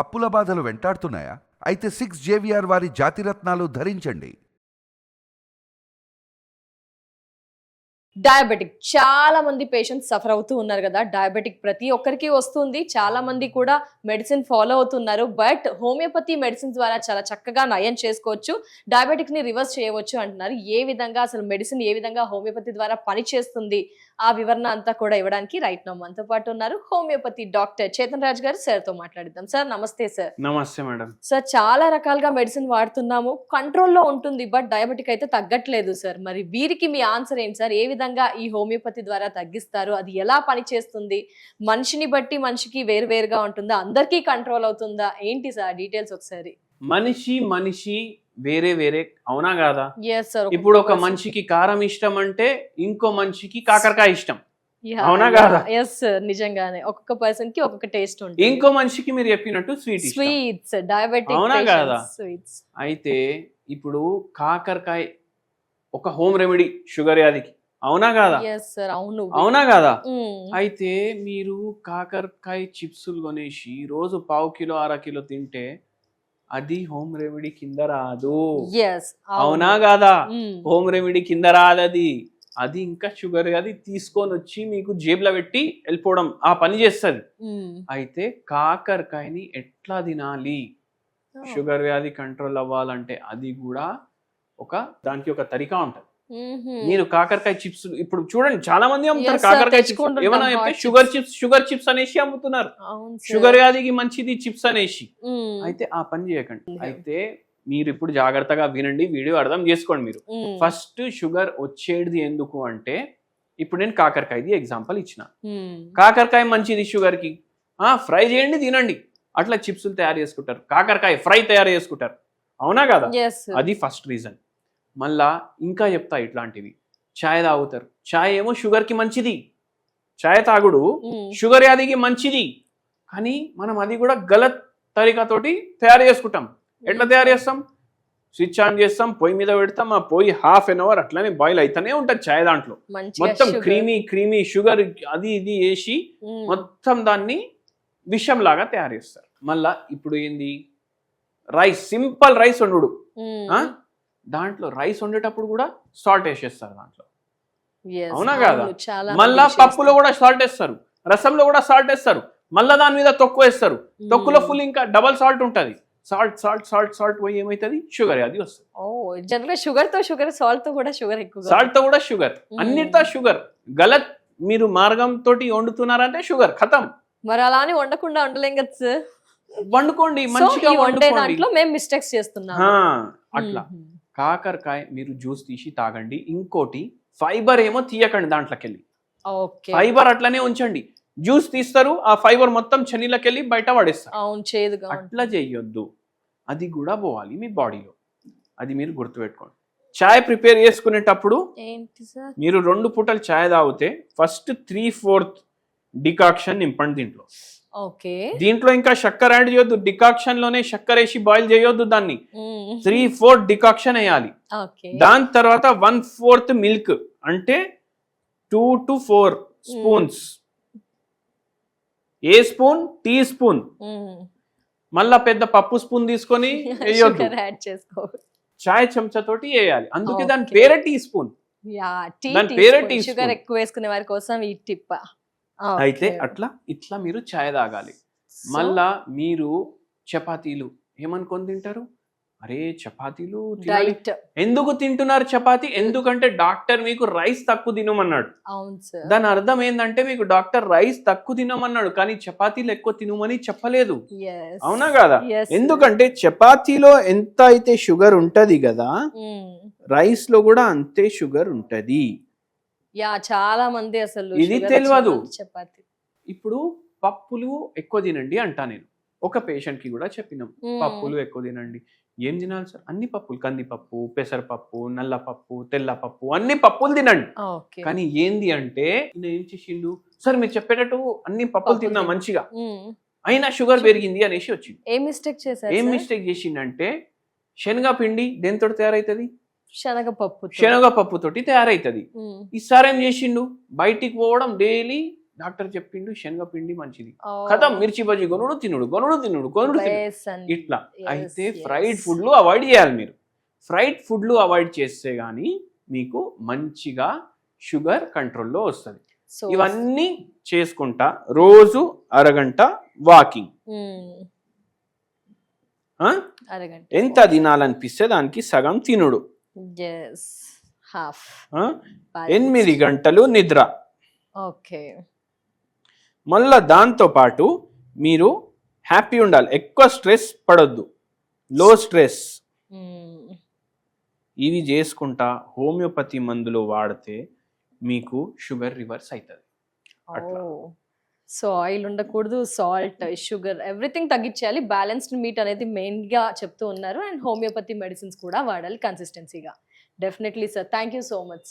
అప్పుల బాధలు వెంటాడుతున్నాయా? అయితే 6 JVR వారి జాతిరత్నాలు ధరించండి. డయాబెటిక్ చాలా మంది పేషెంట్స్ సఫర్ అవుతూ ఉన్నారు కదా. డయాబెటిక్ ప్రతి ఒక్కరికి వస్తుంది. చాలా మంది కూడా మెడిసిన్ ఫాలో అవుతున్నారు. బట్ హోమియోపతి మెడిసిన్ ద్వారా చాలా చక్కగా నయం చేసుకోవచ్చు, డయాబెటిక్ ని రివర్స్ చేయవచ్చు అంటున్నారు. ఏ విధంగా అసలు మెడిసిన్ ఏ విధంగా హోమియోపతి ద్వారా పనిచేస్తుంది ఆ వివరణ అంతా కూడా ఇవ్వడానికి రైట్ నౌ మనతో పాటు ఉన్నారు హోమియోపతి డాక్టర్ చేతన్ రాజ్ గారు. సార్ తో మాట్లాడిద్దాం. సార్ నమస్తే. సార్ నమస్తే మేడం. సార్ చాలా రకాలుగా మెడిసిన్ వాడుతున్నాము, కంట్రోల్లో ఉంటుంది, బట్ డయాబెటిక్ అయితే తగ్గట్లేదు సార్. మరి వీరికి మీ ఆన్సర్ ఏంటి సార్? ఏ విధంగా ఈ హోమియోపతి ద్వారా తగ్గిస్తారు? అది ఎలా పనిచేస్తుంది? మనిషిని బట్టి మనిషికి వేరువేరుగా ఉంటుందా? అందరికీ కంట్రోల్ అవుతుందా? ఏంటి సార్ డీటెయిల్స్ ఒకసారి? మనిషి వేరే వేరే, అవునా కాదా? సార్, ఇప్పుడు ఒక మనిషికి కారం ఇష్టం అంటే ఇంకో మనిషికి కాకరకాయ ఇష్టం, అవునా కాదా? ఎస్ సార్, నిజంగానే ఒక్కొక్క పర్సన్ కి ఒక్కొక్క టేస్ట్ ఉంటుంది. ఇంకో మనిషికి మీరు చెప్పినట్టు స్వీట్స్, డయాబెటిక్, అవునా కాదా? స్వీట్స్. అయితే ఇప్పుడు కాకరకాయ ఒక హోమ్ రెమెడీ షుగర్ వ్యాధికి, అవునా కాదా? అవునా కాదా? అయితే మీరు కాకరకాయ చిప్సులు కొనేసి రోజు 1/2 కిలో 1/2 కిలో తింటే అది హోమ్ రెమెడీ కింద రాదు, అవునా కాదా? హోమ్ రెమెడీ కింద రాదది. అది ఇంకా షుగర్ అది తీసుకొని వచ్చి మీకు జేబులో పెట్టి వెళ్ళిపోవడం ఆ పని చేస్తుంది. అయితే కాకరకాయని ఎట్లా తినాలి షుగర్ వ్యాధి కంట్రోల్ అవ్వాలంటే అది కూడా దానికి ఒక తరికా ఉంటుంది. మీరు కాకరకాయ చిప్స్ ఇప్పుడు చూడండి, చాలా మంది అమ్ముతారు కాకరకాయ చిప్స్. ఏమన్నా చెప్తే షుగర్ చిప్స్ అనేసి అమ్ముతున్నారు, షుగర్ వ్యాధికి మంచిది చిప్స్ అనేసి. అయితే ఆ పని చేయకండి. అయితే మీరు ఇప్పుడు జాగ్రత్తగా వినండి, వీడియో అర్థం చేసుకోండి. మీరు ఫస్ట్ షుగర్ వచ్చేది ఎందుకు అంటే, ఇప్పుడు నేను కాకరకాయది ఎగ్జాంపుల్ ఇచ్చిన. కాకరకాయ మంచిది షుగర్ కి, ఫ్రై చేయండి తినండి. అట్లా చిప్స్ తయారు చేసుకుంటారు, కాకరకాయ ఫ్రై తయారు చేసుకుంటారు, అవునా కదా? అది ఫస్ట్ రీజన్. మళ్ళా ఇంకా చెప్తా, ఇట్లాంటివి ఛాయ్ తాగుతారు. ఛాయ్ ఏమో షుగర్ కి మంచిది, ఛాయ్ తాగుడు షుగర్ వ్యాధికి మంచిది. కానీ మనం అది కూడా గలత్ తరీకాతోటి తయారు చేసుకుంటాం. ఎట్లా తయారు చేస్తాం? స్విచ్ ఆన్ చేస్తాం, పొయ్యి మీద పెడతాం, ఆ పొయ్యి 1/2 an hour అట్లానే బాయిల్ అయితేనే ఉంటుంది ఛాయ్. దాంట్లో మొత్తం క్రీమీ షుగర్ అది ఇది వేసి మొత్తం దాన్ని విషం లాగా తయారు చేస్తారు. మళ్ళా ఇప్పుడు ఏంది, రైస్, సింపుల్ రైస్ వండుడు. దాంట్లో రైస్ వండేటప్పుడు కూడా సాల్ట్ వేసేస్తారు దాంట్లో, అవునా కాదా? మళ్ళా పప్పులో కూడా సాల్ట్ వేస్తారు, రసంలో కూడా సాల్ట్ వేస్తారు, మళ్ళా దాని మీద తొక్కు వేస్తారు. తొక్కులో ఫుల్ ఇంకా డబల్ సాల్ట్ ఉంటుంది. సాల్ట్ సాల్ట్ సాల్ట్ సాల్ట్ పోయి ఏమైతుంది, షుగర్ అది వస్తుంది. జనరల్గా షుగర్ తో షుగర్, సాల్ట్ తో కూడా షుగర్, ఎక్కువ సాల్ట్ తో కూడా షుగర్, అన్నిటితో షుగర్. గలత్ మీరు మార్గం తోటి వండుతున్నారంటే షుగర్ ఖతం. మరి అలా అని వండకుండా ఉండలేం కదా సార్? వండుకోండి, మంచిగా వండుకోండి. దాంట్లో మేము మిస్టేక్స్ చేస్తున్నాం. అట్లా కాకరకాయ మీరు జ్యూస్ తీసి తాగండి. ఇంకోటి, ఫైబర్ ఏమో తీయకండి దాంట్లోకి వెళ్ళి, ఫైబర్ అట్లనే ఉంచండి. జ్యూస్ తీస్తారు, ఆ ఫైబర్ మొత్తం చెన్నీలోకి వెళ్ళి బయట పడేస్తారు. అట్లా చేయొద్దు, అది కూడా పోవాలి మీ బాడీలో. అది మీరు గుర్తుపెట్టుకోండి. చాయ్ ప్రిపేర్ చేసుకునేటప్పుడు మీరు 2 పూటలు చాయ్ తాగితే ఫస్ట్ 3/4 డికాక్షన్ నింపండి దీంట్లో. దీంట్లో ఇంకా చక్కెర యాడ్ చేయొద్దు, డికాక్షన్ లోనే చక్కెర వేసి బాయిల్ చేయొద్దు. దాన్ని 3/4 డికాక్షన్ వేయాలి. దాని తర్వాత 1/4 మిల్క్, అంటే 2 to 4 స్పూన్స్. ఏ స్పూన్? Tea spoon. మళ్ళా పెద్ద పప్పు స్పూన్ తీసుకొని వేయొద్దు, చాయ్ చెంచాతోటి వేయాలి. అందుకే దాని పేరే టీ స్పూన్, దాని పేరే టీ స్పూన్. ఎక్కువ వేసుకునే వారి కోసం ఈ టిప్. అయితే ఇట్లా మీరు ఛాయ్ తాగాలి. మళ్ళా మీరు చపాతీలు ఏమనుకొని తింటారు? అరే చపాతీలు ఎందుకు తింటున్నారు చపాతీ? ఎందుకంటే డాక్టర్ మీకు రైస్ తక్కువ తినమన్నాడు. దాని అర్థం ఏంటంటే మీకు డాక్టర్ రైస్ తక్కువ తినమన్నాడు, కానీ చపాతీలు ఎక్కువ తినమని చెప్పలేదు, అవునా కదా? ఎందుకంటే చపాతీలో ఎంత అయితే షుగర్ ఉంటది కదా, రైస్ లో కూడా అంతే షుగర్ ఉంటది. చాలా మంది అసలు ఇది తెలియదు. ఇప్పుడు పప్పులు ఎక్కువ తినండి అంటా నేను. ఒక పేషెంట్ కి కూడా చెప్పినాం, పప్పులు ఎక్కువ తినండి. ఏం తినాలి సార్? అన్ని పప్పులు, కందిపప్పు, పెసరపప్పు, నల్లపప్పు, తెల్లపప్పు, అన్ని పప్పులు తినండి. కానీ ఏంది అంటే ఏం చేసిండు సార్, మీరు చెప్పేటట్టు అన్ని పప్పులు తిన్నా మంచిగా, అయినా షుగర్ పెరిగింది అనేసి వచ్చింది. ఏం మిస్టేక్ చేసిండంటే, శనగపిండి దేనితో తయారైతుంది? శనగపప్పు తోటి తయారైతుంది. ఈసారి ఏం చేసిండు, బయటికి పోవడం, డైలీ డాక్టర్ చెప్పిండు శనగపిండి మంచిది కదా, మిర్చి బజ్జీ కొనుడు తినుడు ఇట్లా. అయితే ఫ్రైడ్ ఫుడ్లు అవాయిడ్ చేయాలి మీరు. ఫ్రైడ్ ఫుడ్లు అవాయిడ్ చేస్తే గానీ మీకు మంచిగా షుగర్ కంట్రోల్లో వస్తుంది. ఇవన్నీ చేసుకుంటా రోజు అరగంట వాకింగ్, ఎంత తినాలనిపిస్తే దానికి సగం తినుడు, 8 గంటలు నిద్ర. మళ్ళా దాంతో పాటు మీరు హ్యాపీ ఉండాలి, ఎక్కువ స్ట్రెస్ పడొద్దు, లో స్ట్రెస్. ఇవి చేసుకుంటా హోమియోపతి మందులు వాడితే మీకు షుగర్ రివర్స్ అవుతుంది. సో ఆయిల్ ఉండకూడదు, సాల్ట్, షుగర్, ఎవ్రీథింగ్ తగ్గించాలి. బ్యాలెన్స్డ్ మీట్ అనేది మెయిన్ గా చెప్తూ ఉన్నారు. అండ్ హోమియోపతి మెడిసిన్స్ కూడా వాడాలి కన్సిస్టెన్సీగా. Definitely sir, thank you so much.